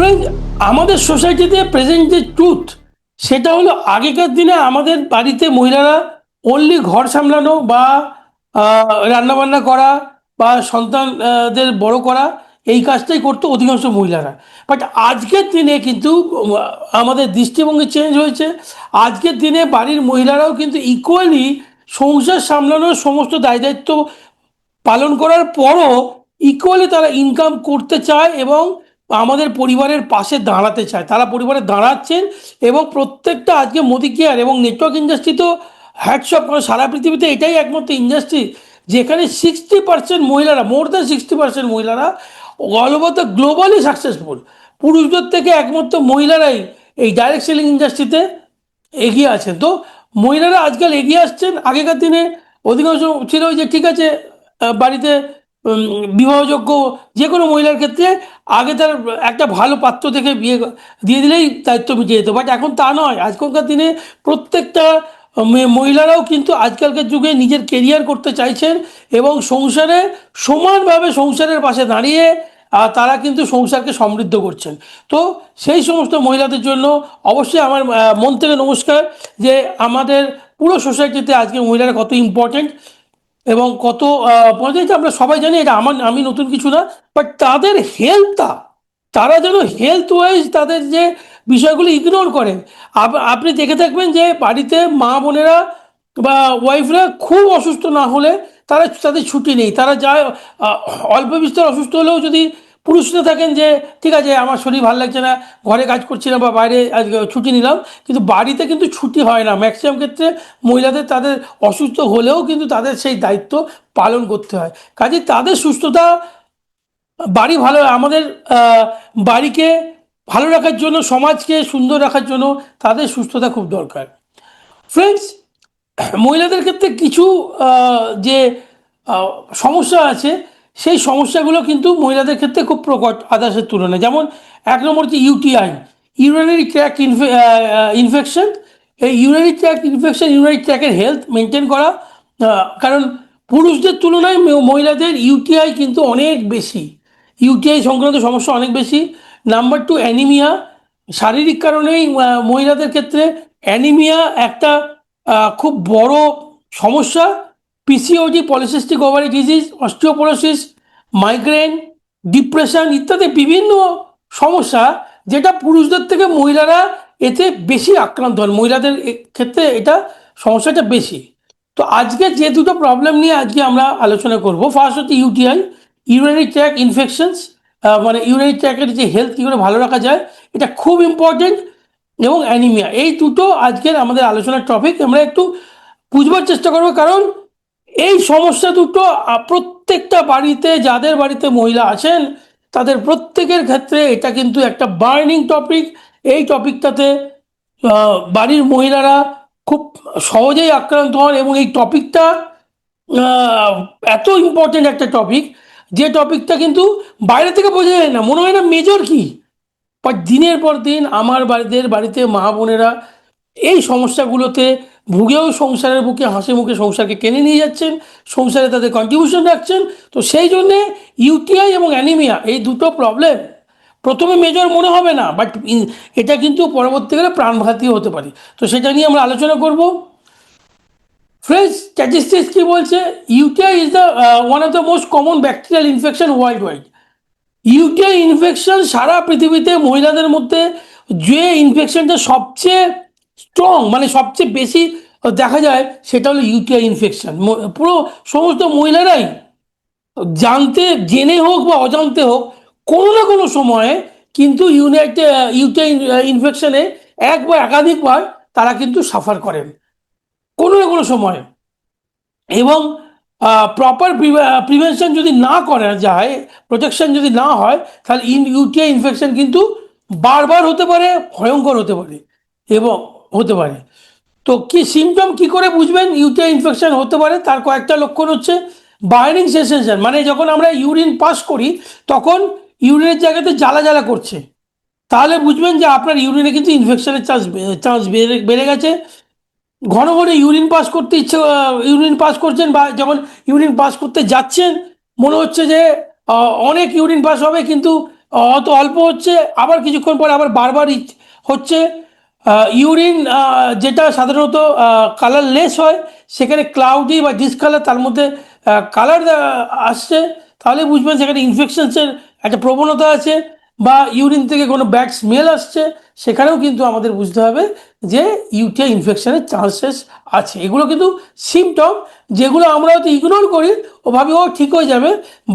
Friend, আমাদের সোসাইটিতে present যে ট্রুথ সেটা হলো আগেকার দিনে আমাদের বাড়িতে মহিলারা অনলি ঘর সামলানো বা রান্নাবান্না করা বা সন্তানদের বড় করা এই কাজটাই করতো অধিকাংশ মহিলারা। বাট আজকের দিনে কিন্তু আমাদের দৃষ্টিভঙ্গি চেঞ্জ হয়েছে। আজকের দিনে বাড়ির মহিলারাও কিন্তু ইকুয়ালি সংসার সামলানোর সমস্ত দায় দায়িত্ব পালন করার পরও ইকুয়ালি তারা ইনকাম করতে চায় এবং আমাদের পরিবারের পাশে দাঁড়াতে চায়। তারা পরিবারে দাঁড়াচ্ছেন এবং প্রত্যেকটা আজকে মোদি কেয়ার এবং নেটওয়ার্ক ইন্ডাস্ট্রি তো হ্যাটসঅপ, কারণ সারা পৃথিবীতে এটাই একমাত্র ইন্ডাস্ট্রি যেখানে 60% মহিলারা, মোর দ্যান 60% মহিলারা all over the globally successful. পুরুষদের থেকে একমাত্র মহিলারাই এই ডাইরেক্ট সেলিং ইন্ডাস্ট্রিতে এগিয়ে আছেন। তো মহিলারা আজকাল এগিয়ে আসছেন। আগেকার দিনে অধিকাংশ ছিল যে ঠিক আছে বাড়িতে বিবাহযোগ্য যে কোনো মহিলার ক্ষেত্রে আগে তার একটা ভালো পাত্র দেখে বিয়ে দিয়ে দিলেই দায়িত্ব মিটিয়ে যেত। বাট এখন তা নয়। আজকালকার দিনে প্রত্যেকটা মহিলারাও কিন্তু আজকালকার যুগে নিজের কেরিয়ার করতে চাইছেন এবং সংসারে সমানভাবে সংসারের পাশে দাঁড়িয়ে তারা কিন্তু সংসারকে সমৃদ্ধ করছেন। তো সেই সমস্ত মহিলাদের জন্য অবশ্যই আমার মন থেকে নমস্কার যে আমাদের পুরো সোসাইটিতে আজকে মহিলারা কত ইম্পর্টেন্ট এবং কত পর্যায়ে আমরা সবাই জানি। এটা আমি নতুন কিছু না। বাট তাদের হেলথটা, তারা যেন হেলথ ওয়াইজ তাদের যে বিষয়গুলো ইগনোর করেন। আপনি দেখে থাকবেন যে বাড়িতে মা বোনেরা বা ওয়াইফরা খুব অসুস্থ না হলে তাদের ছুটি নেই। তারা যায় অল্প বিস্তর অসুস্থ হলেও যদি পুরুষরা থাকেন যে ঠিক আছে আমার শরীর ভালো লাগছে না, ঘরে কাজ করছি না বা বাইরে আজকে ছুটি নিলাম, কিন্তু বাড়িতে কিন্তু ছুটি হয় না। ম্যাক্সিমাম ক্ষেত্রে মহিলাদের তাদের অসুস্থ হলেও কিন্তু তাদের সেই দায়িত্ব পালন করতে হয়। কাজে তাদের সুস্থতা, বাড়ি ভালো, আমাদের বাড়িকে ভালো রাখার জন্য, সমাজকে সুন্দর রাখার জন্য তাদের সুস্থতা খুব দরকার। ফ্রেন্ডস, মহিলাদের ক্ষেত্রে কিছু যে সমস্যা আছে সেই সমস্যাগুলো কিন্তু মহিলাদের ক্ষেত্রে খুব প্রকট আদার্সের তুলনায়। যেমন এক নম্বর হচ্ছে ইউটিআই, ইউরিনারি ট্র্যাক্ট ইনফেকশন। এই ইউরিনারি ট্র্যাক্ট ইনফেকশন, ইউরিনারি ট্র্যাক্টের হেলথ মেনটেন করা, কারণ পুরুষদের তুলনায় মহিলাদের ইউটিআই কিন্তু অনেক বেশি, ইউটিআই সংক্রান্ত সমস্যা অনেক বেশি। Number two, anaemia. শারীরিক কারণেই মহিলাদের ক্ষেত্রে অ্যানিমিয়া একটা খুব বড় সমস্যা। PCOD, polycystic ovary disease, osteoporosis, migraine, depression ইত্যাদি বিভিন্ন সমস্যা যেটা পুরুষদের থেকে মহিলারা এতে বেশি আক্রান্ত হন। মহিলাদের ক্ষেত্রে এটা সমস্যাটা বেশি। তো আজকে যে দুটো প্রবলেম নিয়ে আজকে আমরা আলোচনা করব, ফার্স্ট হচ্ছে ইউটিআই, ইউরিনারি ট্র্যাক্ট ইনফেকশনস, মানে ইউরিনারি ট্র্যাক্টের যে হেলথ কী করে ভালো রাখা যায় এটা খুব ইম্পর্টেন্ট, এবং অ্যানিমিয়া। এই দুটো আজকের আমাদের আলোচনার টপিক। আমরা একটু বুঝবার চেষ্টা করবো, কারণ এই সমস্যা দুটো প্রত্যেকটা বাড়িতে, যাদের বাড়িতে মহিলা আছেন তাদের প্রত্যেকের ক্ষেত্রে এটা কিন্তু একটা বার্নিং টপিক। এই টপিকটাতে বাড়ির মহিলারা খুব সহজেই আক্রান্ত হন এবং এই টপিকটা এত ইম্পর্টেন্ট একটা টপিক যে টপিকটা কিন্তু বাইরে থেকে বোঝা যায় না, মনে হয় না মেজর কি। বাট দিনের পর দিন আমার বাড়িতে মা বোনেরা এই সমস্যাগুলোতে ভুগেও সংসারের বুকে হাসি মুখে সংসারকে টেনে নিয়ে যাচ্ছেন, সংসারে তাদের কন্ট্রিবিউশন রাখছেন। তো সেই জন্যে ইউটিআই এবং অ্যানিমিয়া এই দুটো প্রবলেম প্রথমে মেজর মনে হবে না, বাট এটা কিন্তু পরবর্তীকালে প্রাণঘাতী হতে পারে। তো সেটা নিয়ে আমরা আলোচনা করব। ফ্রেন্ডস, স্ট্যাটিস্টিক্স কি বলছে? UTI is the one of the most common bacterial infection world wide. UTI infection সারা পৃথিবীতে মহিলাদের মধ্যে যে ইনফেকশনটা সবচেয়ে স্ট্রং, মানে সবচেয়ে বেশি দেখা যায় সেটা হলো ইউটিআই ইনফেকশন। পুরো সমস্ত মহিলারাই জেনে হোক বা অজান্তে হোক কোনো না কোনো সময়ে কিন্তু ইউটিআই ইনফেকশনে এক বা একাধিকবার তারা কিন্তু সাফার করেন কোনো না কোনো সময়ে। এবং প্রপার প্রিভেনশন যদি না করা যায়, প্রোটেকশন যদি না হয়, তাহলে ইউটিআই ইনফেকশন কিন্তু বারবার হতে পারে, ভয়ঙ্কর হতে পারে এবং হতে পারে। তো কি সিমটম কি করে বুঝবেন ইউটিআই ইনফেকশন হতে পারে? তার কয়েকটা লক্ষণ হচ্ছে বার্নিং সেন্সেশন, মানে যখন আমরা ইউরিন পাস করি তখন ইউরিনের জায়গাতে জ্বালা জ্বালা করছে, তাহলে বুঝবেন যে আপনার ইউরিনে কিন্তু ইনফেকশনের চান্স বেড়ে গেছে। ঘন ঘন ইউরিন পাস করছেন, বা যখন ইউরিন পাস করতে যাচ্ছেন মনে হচ্ছে যে অনেক ইউরিন পাস হবে কিন্তু অত অল্প হচ্ছে, আবার কিছুক্ষণ পরে আবার বারবার হচ্ছে। ইউরিন যেটা সাধারণত কালারলেস হয়, সেখানে ক্লাউডি বা ডিসকালার, তার মধ্যে কালার আসছে, তাহলে বুঝবেন সেখানে ইনফেকশনসের একটা প্রবণতা আছে। বা ইউরিন থেকে কোনো ব্যাড স্মেল আসছে, সেখানেও কিন্তু আমাদের বুঝতে হবে যে ইউটিআই ইনফেকশনের চান্সেস আছে। এগুলো কিন্তু সিমটম, যেগুলো আমরা হয়তো ইগনোর করি, ও ভাবি ও ঠিক হয়ে যাবে,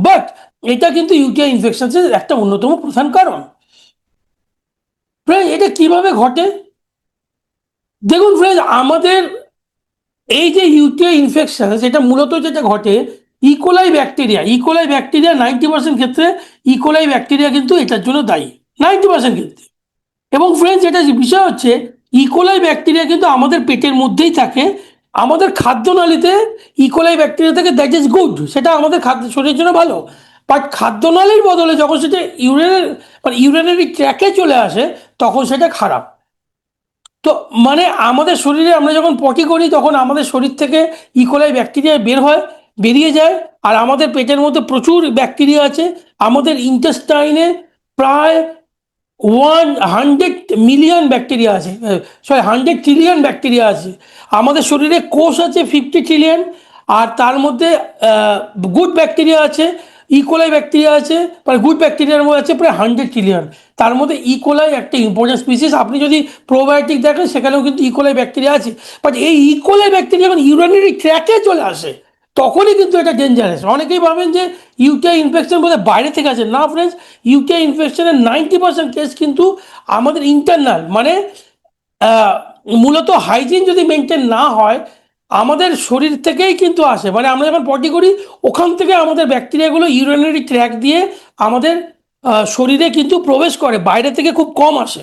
বাট এটা কিন্তু ইউটিআই ইনফেকশনের একটা অন্যতম প্রধান কারণ। ফ্রেন্ড, এটা কিভাবে ঘটে? দেখুন ফ্রেন্ড, আমাদের এই যে ইউটিআই ইনফেকশন, সেটা মূলত যেটা ঘটে, ইকোলাই ব্যাকটেরিয়া 90% ক্ষেত্রে ইকোলাই ব্যাকটেরিয়া কিন্তু এটার জন্য দায়ী, 90% ক্ষেত্রে। এবং ফ্রেন্ডস, যেটা বিষয় হচ্ছে, ইকোলাই ব্যাকটেরিয়া কিন্তু আমাদের পেটের মধ্যেই থাকে, আমাদের খাদ্যনালীতে ইকোলাই ব্যাকটেরিয়া থাকে, দ্যাট ইজ গুড, সেটা আমাদের শরীরের জন্য ভালো। বাট খাদ্যনালীর বদলে যখন সেটা ইউরিনারি ট্র্যাকে চলে আসে, তখন সেটা খারাপ। তো মানে আমাদের শরীরে আমরা যখন পটি করি, তখন আমাদের শরীর থেকে ইকোলাই ব্যাকটেরিয়া বেরিয়ে যায়। আর আমাদের পেটের মধ্যে প্রচুর ব্যাকটেরিয়া আছে। আমাদের ইন্টেস্টাইনে প্রায় 100 মিলিয়ন ব্যাকটেরিয়া আছে, 100 ট্রিলিয়ন ব্যাকটেরিয়া আছে। আমাদের শরীরে কোষ আছে 50 ট্রিলিয়ন। আর তার মধ্যে গুড ব্যাকটেরিয়া আছে, ইকোলাই ব্যাকটেরিয়া আছে, মানে গুড ব্যাকটেরিয়ার মধ্যে আছে প্রায় 100 ট্রিলিয়ন। তার মধ্যে ইকোলাই একটা ইম্পর্টেন্ট স্পিসিস। আপনি যদি প্রোবায়োটিক দেখেন, সেখানেও কিন্তু ইকোলাই ব্যাকটেরিয়া আছে। বাট এই ইকোলাই ব্যাকটেরিয়া যখন ইউরিনারি ট্র্যাকে চলে আসে, তখনই কিন্তু এটা ডেঞ্জারাস। অনেকেই ভাবেন যে ইউটিআই ইনফেকশন বোধহয় বাইরে থেকে আছে। না ফ্রেন্ডস, ইউটিআই ইনফেকশনের 90% কেস কিন্তু আমাদের ইন্টারনাল, মানে মূলত হাইজিন যদি মেনটেন না হয়, আমাদের শরীর থেকেই কিন্তু আসে। মানে আমরা যখন পটি করি, ওখান থেকে আমাদের ব্যাকটেরিয়াগুলো ইউরিনারি ট্র্যাক দিয়ে আমাদের শরীরে কিন্তু প্রবেশ করে, বাইরে থেকে খুব কম আসে,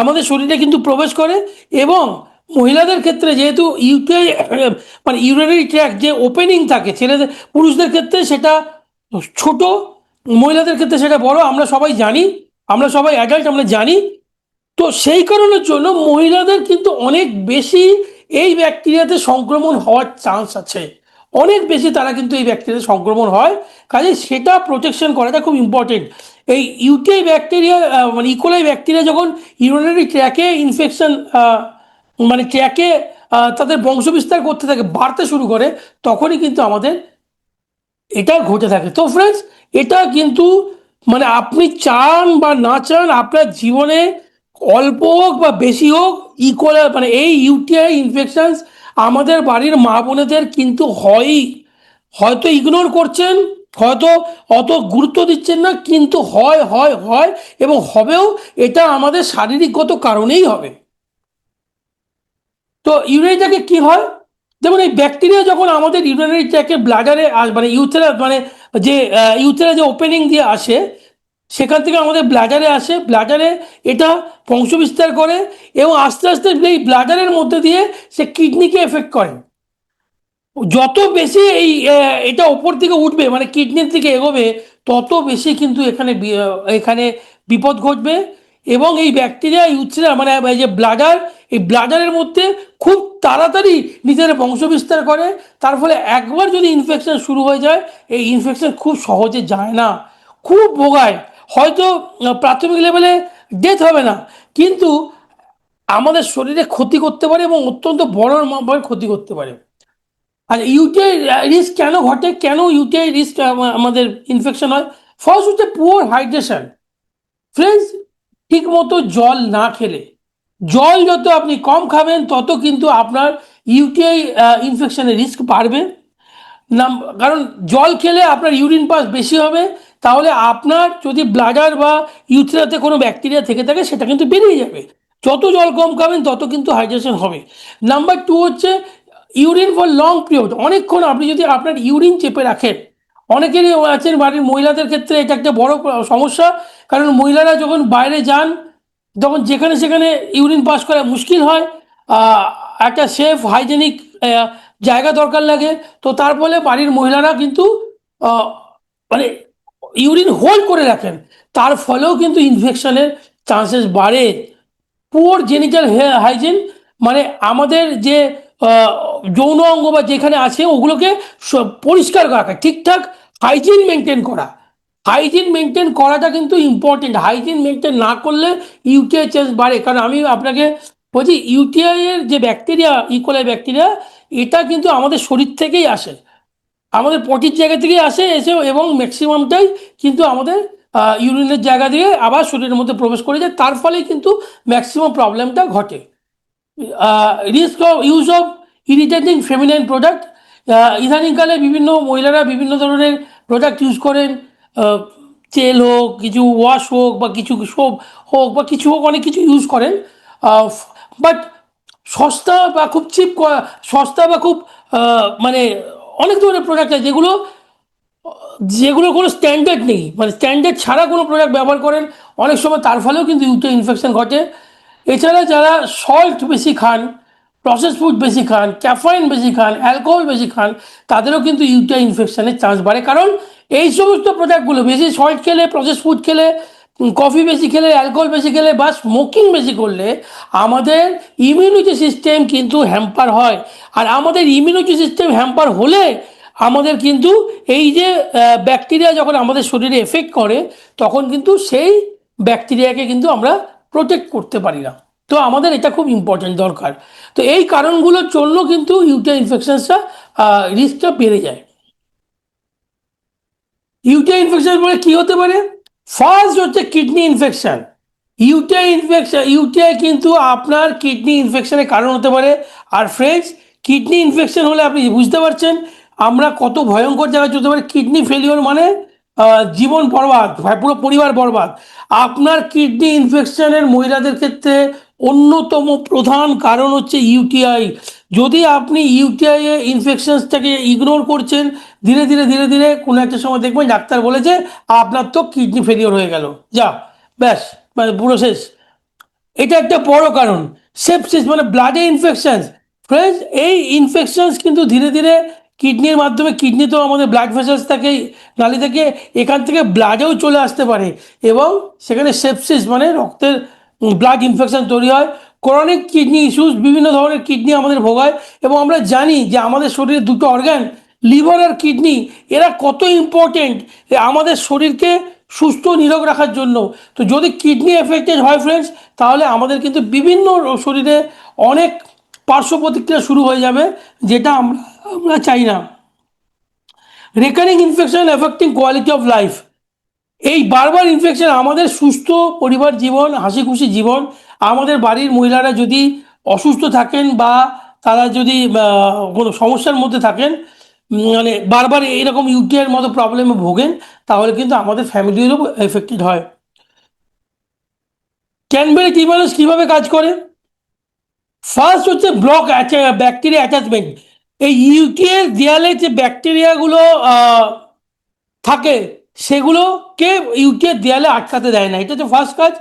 আমাদের শরীরে কিন্তু প্রবেশ করে। এবং মহিলাদের ক্ষেত্রে যেহেতু ইউটিআই মানে ইউরিনারি ট্র্যাক যে ওপেনিং থাকে, পুরুষদের ক্ষেত্রে সেটা ছোট, মহিলাদের ক্ষেত্রে সেটা বড়, আমরা সবাই জানি, আমরা সবাই অ্যাডাল্ট, আমরা জানি। তো সেই কারণের জন্য মহিলাদের কিন্তু অনেক বেশি এই ব্যাকটেরিয়াতে সংক্রমণ হওয়ার চান্স আছে, অনেক বেশি তারা কিন্তু এই ব্যাকটেরিয়াতে সংক্রমণ হয়। কাজে সেটা প্রোটেকশন করাটা খুব ইম্পর্টেন্ট। এই ইউটিআই ব্যাকটেরিয়া মানে ইকোলাই ব্যাকটেরিয়া যখন ইউরিনারি ট্র্যাকে ইনফেকশন, মানে ট্র্যাকে তাদের বংশবিস্তার করতে থাকে, বাড়তে শুরু করে, তখনই কিন্তু আমাদের এটা ঘটে থাকে। তো ফ্রেন্ডস, এটা কিন্তু মানে আপনি চান বা না চান, আপনার জীবনে অল্প হোক বা বেশি হোক, ইকোয়াল মানে এই ইউটিআই ইনফেকশনস আমাদের বাড়ির মা বোনেদের কিন্তু হয়ই। হয়তো ইগনোর করছেন, হয়তো অত গুরুত্ব দিচ্ছেন না, কিন্তু হয় হয় হয়, এবং হবেও। এটা আমাদের শারীরিকগত কারণেই হবে। তো ইউরিনারিটাকে কি হয়? যেমন এই ব্যাকটেরিয়া যখন আমাদের ইউরিনারি ট্র্যাকে ব্লাডারে মানে ইউথেরাস, মানে যে ইউথেরাস যে ওপেনিং দিয়ে আসে, সেখান থেকে আমাদের ব্লাডারে আসে, ব্লাডারে এটা বংশবিস্তার করে, এবং আস্তে আস্তে এই ব্লাডারের মধ্যে দিয়ে সে কিডনিকে এফেক্ট করে। যত বেশি এই এটা ওপর দিকে উঠবে, মানে কিডনির দিকে এগোবে, তত বেশি কিন্তু এখানে বিপদ ঘটবে। এবং এই ব্যাকটেরিয়া ইউথেরা মানে এই যে ব্লাডার, এই ব্লাডারের মধ্যে খুব তাড়াতাড়ি নিজের বংশবিস্তার করে। তার ফলে একবার যদি ইনফেকশন শুরু হয়ে যায়, এই ইনফেকশন খুব সহজে যায় না, খুব ভোগায়। হয়তো প্রাথমিক লেভেলে ডেথ হবে না, কিন্তু আমাদের শরীরে ক্ষতি করতে পারে, এবং অত্যন্ত বড় ক্ষতি করতে পারে। আর ইউটিআই রিস্ক কেন ঘটে, কেন ইউটিআই রিস্ক আমাদের ইনফেকশন হয়? ফার্স্ট হচ্ছে পুয়ার হাইড্রেশন। ফ্রেন্ডস, ঠিক মতো জল না খেলে, জল যত আপনি কম খাবেন, তত কিন্তু আপনার ইউটিআই ইনফেকশনের রিস্ক বাড়বে। কারণ জল খেলে আপনার ইউরিন পাস বেশি হবে, তাহলে আপনার যদি ব্লাডার বা ইউথেরাতে কোনো ব্যাকটেরিয়া থেকে থাকে, সেটা কিন্তু বেরিয়ে যাবে। যত জল কম খাবেন, তত কিন্তু হাইড্রেশন হবে। নাম্বার টু হচ্ছে ইউরিন ফর লং পিরিয়ড। অনেকক্ষণ আপনি যদি আপনার ইউরিন চেপে রাখেন, অনেকেরই আছেন বাড়ির মহিলাদের ক্ষেত্রে এটা একটা বড় সমস্যা। কারণ মহিলারা যখন বাইরে যান, তখন যেখানে সেখানে ইউরিন পাস করা মুশকিল হয়। একটা সেফ হাইজেনিক জায়গা দরকার লাগে। তো তার ফলে বাড়ির মহিলারা কিন্তু মানে ইউরিন হোল্ড করে রাখেন, তার ফলেও কিন্তু ইনফেকশনের চান্সেস বাড়ে। পুওর জেনিটাল হাইজিন, মানে আমাদের যে যৌন অঙ্গ বা যেখানে আছে, ওগুলোকে পরিষ্কার রাখা, ঠিকঠাক হাইজিন মেনটেন করা। হাইজিন মেনটেন করাটা কিন্তু ইম্পর্টেন্ট। হাইজিন মেনটেন না করলে ইউটিআই চান্স বাড়ে। কারণ আমি আপনাকে বলছি, ইউটিআই এর যে ব্যাকটেরিয়া, ইকোলাই ব্যাকটেরিয়া, এটা কিন্তু আমাদের শরীর থেকেই আসে, আমাদের পটির জায়গা থেকেই আসে এসে, এবং ম্যাক্সিমামটাই কিন্তু আমাদের ইউরিনের জায়গা দিয়ে আবার শরীরের মধ্যে প্রবেশ করে যায়। তার ফলে কিন্তু ম্যাক্সিমাম প্রবলেমটা ঘটে। Risk of use of irritating feminine product, ইদানিংকালে বিভিন্ন মহিলারা বিভিন্ন ধরনের প্রোডাক্ট ইউজ করেন, তেল হোক, কিছু ওয়াশ হোক, বা কিছু সোপ হোক, বা কিছু হোক, অনেক কিছু ইউজ করেন। বাট সস্তা বা খুব চিপ, সস্তা বা খুব মানে অনেক ধরনের প্রোডাক্ট আছে যেগুলো যেগুলোর কোনো স্ট্যান্ডার্ড নেই, মানে স্ট্যান্ডার্ড ছাড়া কোনো প্রোডাক্ট ব্যবহার করেন, অনেক সময় তার ফলেও কিন্তু ইউটিআই ইনফেকশন ঘটে। এছাড়া যারা সল্ট বেশি খান, প্রসেস ফুড বেশি খান, ক্যাফাইন বেশি খান, অ্যালকোহল বেশি খান, তাদেরও কিন্তু ইউটিআই ইনফেকশনের চান্স বাড়ে। কারণ এই সমস্ত প্রোডাক্টগুলো বেশি সল্ট খেলে, প্রসেস ফুড খেলে, কফি বেশি খেলে, অ্যালকোহল বেশি খেলে, বা স্মোকিং বেশি করলে আমাদের ইমিউনিটি সিস্টেম কিন্তু হ্যাম্পার হয়। আর আমাদের ইমিউনিটি সিস্টেম হ্যাম্পার হলে আমাদের কিন্তু এই যে ব্যাকটেরিয়া যখন আমাদের শরীরে এফেক্ট করে, তখন কিন্তু সেই ব্যাকটেরিয়াকে কিন্তু আমরা প্রোটেক্ট করতে পারি না। তো আমাদের এটা খুব ইম্পর্টেন্ট, দরকার। তো এই কারণগুলোর জন্য কিন্তু ইউটিআই ইনফেকশনসটা রিস্কটা বেড়ে যায়। ইউটিআই ইনফেকশন বলে কি হতে পারে? ফার্স্ট হচ্ছে কিডনি ইনফেকশন। ইউটিআই কিন্তু আপনার কিডনি ইনফেকশনের কারণ হতে পারে। আর ফ্রেন্ডস, কিডনি ইনফেকশন হলে আপনি বুঝতে পারছেন আমরা কত ভয়ঙ্কর জায়গায় চলতে পারি। কিডনি ফেলিওর মানে জীবন বরবাদ, পুরো পরিবার বরবাদ। আপনার কিডনি ইনফেকশনের মহিলাদের ক্ষেত্রে অন্যতম প্রধান কারণ হচ্ছে ইউটিআই। যদি আপনি ইউটিআই ইনফেকশনসটাকে ইগনোর করছেন, ধীরে ধীরে ধীরে ধীরে কোনো একটা সময় দেখবেন ডাক্তার বলেছে আপনার তো কিডনি ফেলিওর হয়ে গেল, যা, ব্যাস, মানে পুরো শেষ। এটা একটা বড় কারণ। সেপসিস মানে ব্লাডে ইনফেকশন। ফ্রেন্ডস, এই ইনফেকশনস কিন্তু ধীরে ধীরে কিডনির মাধ্যমে, কিডনি তো আমাদের ব্লাড ভেসেলস থাকে, নালি থেকে, এখান থেকে ব্লাডেও চলে আসতে পারে, এবং সেখানে সেপসিস মানে রক্তের ব্লাড ইনফেকশন তৈরি হয়। ক্রনিক কিডনি ইস্যুস, বিভিন্ন ধরনের কিডনি আমাদের ভোগায়। এবং আমরা জানি যে আমাদের শরীরে দুটো অর্গান, লিভার আর কিডনি, এরা কত ইম্পর্টেন্ট আমাদের শরীরকে সুস্থ নিরোগ রাখার জন্য। তো যদি কিডনি এফেক্টেড হয় ফ্রেন্ডস, তাহলে আমাদের কিন্তু বিভিন্ন শরীরে অনেক পার্শ্ব প্রতিক্রিয়া শুরু হয়ে যাবে, যেটা আমরা আমরা চাই না। Recurring infection affecting quality of life, এই বারবার ইনফেকশন আমাদের সুস্থ পরিবার জীবন, হাসি খুশি জীবন, আমাদের বাড়ির মহিলারা যদি অসুস্থ থাকেন, বা তারা যদি কোনো সমস্যার মধ্যে থাকেন, মানে বারবার এরকম ইউটিআইয়ের মতো প্রবলেমে ভোগেন, তাহলে কিন্তু আমাদের ফ্যামিলিরও এফেক্টেড হয়। ক্যানবেরি টি ভাইরাস কীভাবে কাজ করে? ফার্স্ট হচ্ছে ব্লক ব্যাকটেরিয়া অ্যাটাচমেন্ট। এই ইউটিআইয়ের দেয়ালে যে ব্যাকটেরিয়াগুলো থাকে, সেগুলোকে ইউটিআই দেয়ালে আটকাতে দেয় না, এটা হচ্ছে ফার্স্ট কাজ।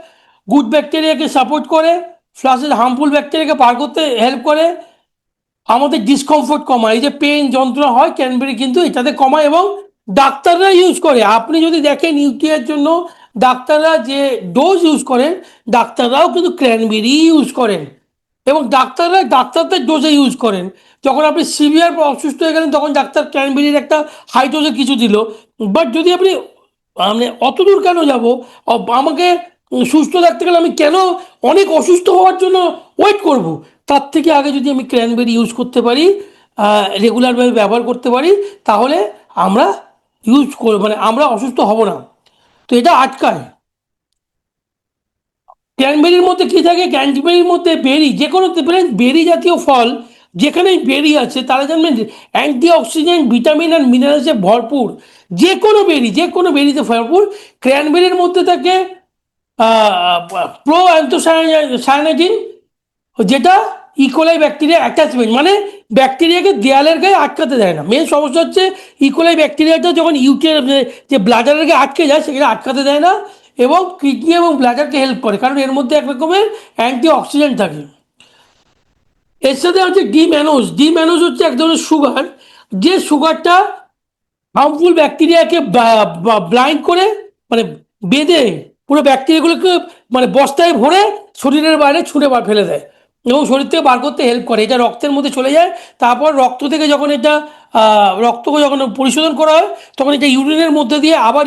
গুড ব্যাকটেরিয়াকে সাপোর্ট করে, ফ্লাসের হার্মফুল ব্যাকটেরিয়াকে পার করতে হেল্প করে, আমাদের ডিসকমফোর্ট কমায়। এই যে পেন যন্ত্রণা হয়, ক্যানবেরি কিন্তু এটাতে কমায়, এবং ডাক্তাররা ইউজ করে। আপনি যদি দেখেন ইউটিআইয়ের জন্য ডাক্তাররা যে ডোজ ইউজ করেন, ডাক্তাররাও কিন্তু ক্র্যানবেরি ইউজ করেন, এবং ডাক্তাররা ডাক্তারদের ডোজে ইউজ করেন। যখন আপনি সিভিয়ার অসুস্থ হয়ে গেলেন, তখন ডাক্তার ক্র্যানবেরির একটা হাই ডোজে কিছু দিল। বাট যদি আপনি, মানে অত দূর কেন যাব, আমাকে সুস্থ থাকতে গেলে আমি কেন অনেক অসুস্থ হওয়ার জন্য ওয়েট করব? তার থেকে আগে যদি আমি ক্র্যানবেরি ইউজ করতে পারি, রেগুলারভাবে ব্যবহার করতে পারি, তাহলে আমরা মানে আমরা অসুস্থ হব না। তো এটা আটকায়। ক্র্যানবেরির মধ্যে কি থাকে? ক্র্যানবেরির মধ্যে বেরি, যে কোনো বেরি জাতীয় ফল যেখানেই বেরি আছে, তারা জানবেন অ্যান্টিঅক্সিডেন্ট, ভিটামিন আর মিনারেলসে ভরপুর। যে কোনো বেরিতে ভরপুর। ক্র্যানবেরির মধ্যে থাকে প্রো অ্যান্থোসায়ানিন, যেটা ইকোলাই ব্যাকটেরিয়া অ্যাটাচমেন্ট, মানে ব্যাকটেরিয়াকে দেয়ালের গায়ে আটকাতে দেয় না। মেন সমস্যা হচ্ছে ইকোলাই ব্যাকটেরিয়াটা যখন যে ব্লাডারের গায়ে আটকে যায়, সেখানে আটকাতে দেয় না, এবং কিডনি এবং ব্লাডারকে হেল্প করে, কারণ এর মধ্যে এক রকমের অ্যান্টি অক্সিডেন্ট থাকে। এর সাথে হচ্ছে ডিম্যানোজ হচ্ছে এক ধরনের সুগার, যে সুগারটা হার্মফুল ব্যাকটেরিয়াকে ব্লাইন্ড করে, মানে বেঁধে পুরো ব্যাকটেরিয়াগুলোকে, মানে বস্তায় ভরে শরীরের বাইরে ছুঁড়ে ফেলে দেয়, এবং শরীর থেকে বার করতে হেল্প করে। এটা রক্তের মধ্যে চলে যায়, তারপর রক্ত থেকে যখন এটা রক্তকে যখন পরিশোধন করা হয় তখন এটা ইউরিনের মধ্যে দিয়ে আবার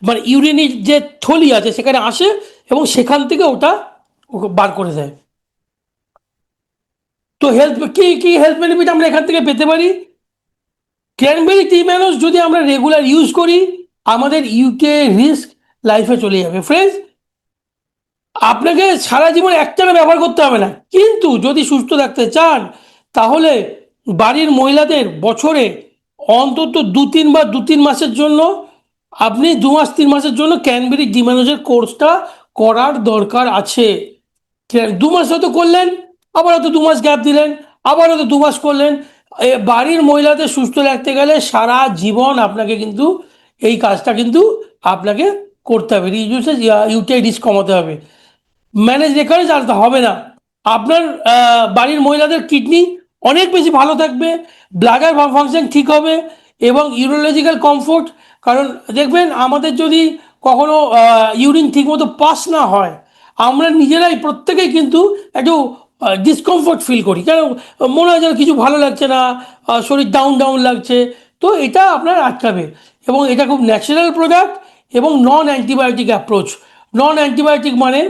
মানে ইউরিনের যে থলি আছে সেখানে আসে এবং সেখান থেকে ওটা ওকে বার করে দেয়। তো হেলথ কি কি হেলথ বেনিফিট আমরা এখান থেকে পেতে পারি? ক্র্যানবেরি টি ম্যানোস যদি আমরা রেগুলার ইউজ করি আমাদের ইউকে রিস্ক লাইফে চলে যাবে। ফ্রেন্ডস, আপনাকে সারা জীবন একটানা ব্যবহার করতে হবে না, কিন্তু যদি সুস্থ থাকতে চান তাহলে বাড়ির মহিলাদের বছরে অন্তত 2-3 মাসের জন্য আপনি 2 মাস 3 মাসের জন্য ক্যানবেরি ডিম্যানোজের কোর্সটা করার দরকার আছে। 2 মাস হয়তো করলেন, আবার হয়তো 2 মাস গ্যাপ দিলেন, আবার হয়তো 2 মাস করলেন। বাড়ির মহিলাদের সুস্থ রাখতে গেলে সারা জীবন আপনাকে কিন্তু এই কাজটা কিন্তু আপনাকে করতে হবে। ইউটিআই রিস্ক কমাতে হবে। ম্যানেজ রেকারেজ আর হবে না। আপনার বাড়ির মহিলাদের কিডনি অনেক বেশি ভালো থাকবে, ব্লাডার ফাংশন ঠিক হবে এবং ইউরোলজিক্যাল কমফোর্ট। কারণ দেখবেন আমাদের যদি কখনো ইউরিন ঠিকমতো পাস না হয় আমরা নিজেরাই প্রত্যেকেই কিন্তু একটু ডিসকমফোর্ট ফিল করি, কেন মনে হয় যেন কিছু ভালো লাগছে না, শরীর ডাউন ডাউন লাগছে। তো এটা আপনার আটকাবে এবং এটা খুব ন্যাচারাল প্রোডাক্ট এবং নন অ্যান্টিবায়োটিক অ্যাপ্রোচ। নন অ্যান্টিবায়োটিক মানে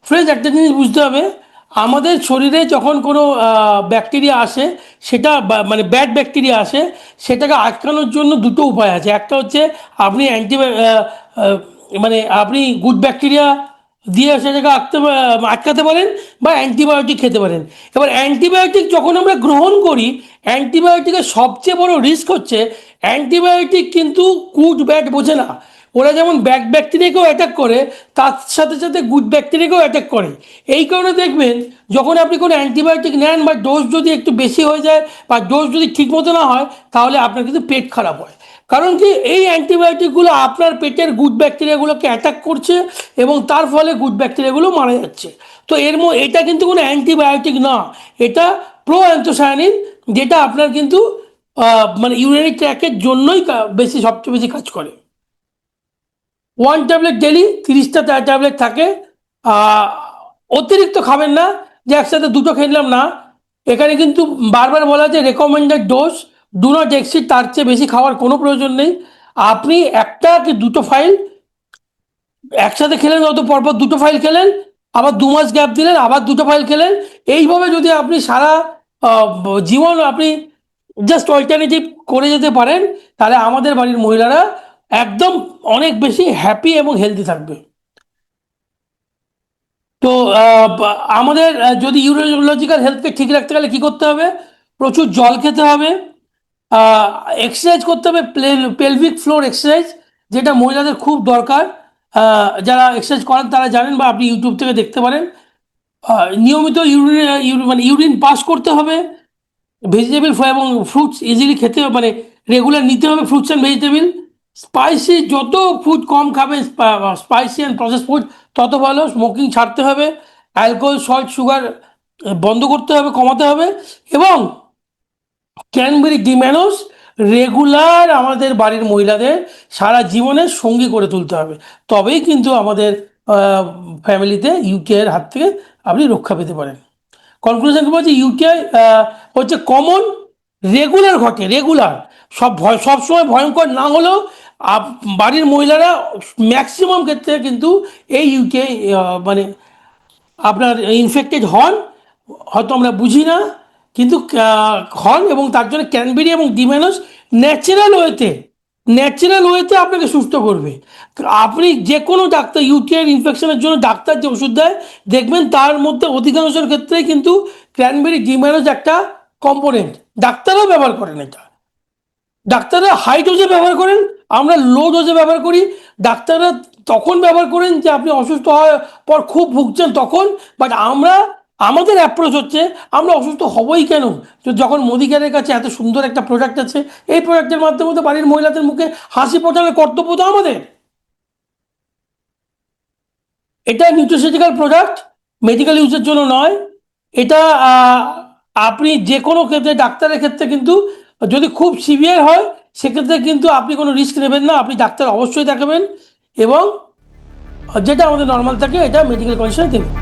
ফ্রেন্ডস একটা জিনিস বুঝতে হবে, আমাদের শরীরে যখন কোনো ব্যাকটেরিয়া আসে সেটা মানে ব্যাড ব্যাকটেরিয়া আসে সেটাকে আটকানোর জন্য দুটো উপায় আছে। একটা হচ্ছে আপনি মানে আপনি গুড ব্যাকটেরিয়া দিয়ে সেটাকে আটকাতে পারেন বা অ্যান্টিবায়োটিক খেতে পারেন। এবার অ্যান্টিবায়োটিক যখন আমরা গ্রহণ করি অ্যান্টিবায়োটিকের সবচেয়ে বড় রিস্ক হচ্ছে অ্যান্টিবায়োটিক কিন্তু গুড ব্যাড বোঝে না। ওরা যেমন ব্যাড ব্যাকটেরিয়াকেও অ্যাটাক করে তার সাথে সাথে গুড ব্যাকটেরিয়াকেও অ্যাটাক করে। এই কারণে দেখবেন যখন আপনি কোনো অ্যান্টিবায়োটিক নেন বা ডোজ যদি একটু বেশি হয়ে যায় বা ডোজ যদি ঠিক মতো না হয় তাহলে আপনার কিন্তু পেট খারাপ হয়। কারণ কি এই অ্যান্টিবায়োটিকগুলো আপনার পেটের গুড ব্যাকটেরিয়াগুলোকে অ্যাটাক করছে এবং তার ফলে গুড ব্যাকটেরিয়াগুলো মারা যাচ্ছে। তো এটা কিন্তু কোনো অ্যান্টিবায়োটিক না, এটা প্রো অ্যান্থোসায়ানিন, যেটা আপনার কিন্তু মানে ইউরিনারি ট্র্যাকের জন্যই সবচেয়ে বেশি কাজ করে। 1 ট্যাবলেট ডেলি, 30টা ট্যাবলেট থাকে। অতিরিক্ত খাবেন না যে একসাথে দুটো খেলাম না। এখানে কিন্তু বারবার বলা আছে recommended dose, do not exceed, তার চেয়ে বেশি খাওয়ার কোনো প্রয়োজন নেই। আপনি একটা কি দুটো ফাইল একসাথে খেলেন, হয়তো পরপর দুটো ফাইল খেলেন, আবার 2 মাস গ্যাপ দিলেন, আবার দুটো ফাইল খেলেন। এইভাবে যদি আপনি সারা জীবন আপনি জাস্ট অল্টারনেটিভ করে যেতে পারেন তাহলে আমাদের বাড়ির মহিলারা একদম অনেক বেশি হ্যাপি এবং হেলদি থাকবে। তো আমাদের যদি ইউরোলজিক্যাল হেলথকে ঠিক রাখতে গেলে কী করতে হবে? প্রচুর জল খেতে হবে, এক্সারসাইজ করতে হবে, পেলভিক ফ্লোর এক্সারসাইজ, যেটা মহিলাদের খুব দরকার। যারা এক্সারসাইজ করেন তারা জানেন বা আপনি ইউটিউব থেকে দেখতে পারেন। নিয়মিত মানে ইউরিন পাস করতে হবে। ভেজিটেবল এবং ফ্রুটস ইজিলি খেতে হবে, মানে রেগুলার নিতে হবে ফ্রুটস অ্যান্ড ভেজিটেবল। স্পাইসি যত ফুড কম খাবে, স্পাইসি অ্যান্ড প্রসেস ফুড তত ভালো। স্মোকিং ছাড়তে হবে, অ্যালকোহল সল্ট সুগার বন্ধ করতে হবে, কমাতে হবে এবং ক্যানবেরি ডিম্যানোস রেগুলার আমাদের বাড়ির মহিলাদের সারা জীবনের সঙ্গী করে তুলতে হবে। তবেই কিন্তু আমাদের ফ্যামিলিতে ইউটিআইয়ের হাত থেকে আপনি রক্ষা পেতে পারেন। কনক্লুশন বলছে ইউটিআই হচ্ছে কমন, রেগুলার ঘটে, রেগুলার, সবসময় ভয়ঙ্কর না হলেও বাড়ির মহিলারা ম্যাক্সিমাম ক্ষেত্রে কিন্তু এই ইউটিআই মানে আপনার ইনফেক্টেড হন, হয়তো আমরা বুঝি না কিন্তু হন, এবং তার জন্য ক্যানবেরি এবং ডিম্যানোস ন্যাচারাল ওয়েতে আপনাকে সুস্থ করবে। আপনি যে কোনো ডাক্তার ইউটিআই ইনফেকশনের জন্য ডাক্তার যে ওষুধ দেয় দেখবেন তার মধ্যে অধিকাংশের ক্ষেত্রেই কিন্তু ক্যানবেরি ডিম্যানোস একটা কম্পোনেন্ট। ডাক্তাররাও ব্যবহার করেন এটা, ডাক্তাররা হাই ডোজে ব্যবহার করেন, আমরা লো ডোজে ব্যবহার করি। ডাক্তাররা তখন ব্যবহার করেন যে আপনি অসুস্থ হওয়ার পর খুব ভুগছেন তখন, বাট আমাদের অ্যাপ্রোচ হচ্ছে আমরা অসুস্থ হবই কেন, যখন মোদিকেয়ারের কাছে এত সুন্দর একটা প্রোডাক্ট আছে, এই প্রোডাক্টের মাধ্যমে তো বাড়ির মহিলাদের মুখে হাসি ফোটানোর কর্তব্য তো আমাদের। এটা নিউট্রিশিউটিক্যাল প্রোডাক্ট, মেডিকেল ইউজের জন্য নয়। এটা আপনি যে কোনো ক্ষেত্রে, ডাক্তারের ক্ষেত্রে কিন্তু যদি খুব সিভিয়ার হয় সেক্ষেত্রে কিন্তু আপনি কোনো রিস্ক নেবেন না, আপনি ডাক্তার অবশ্যই দেখাবেন এবং যেটা আমাদের নর্মাল থাকে এটা মেডিকেল কন্ডিশনে দেবেন।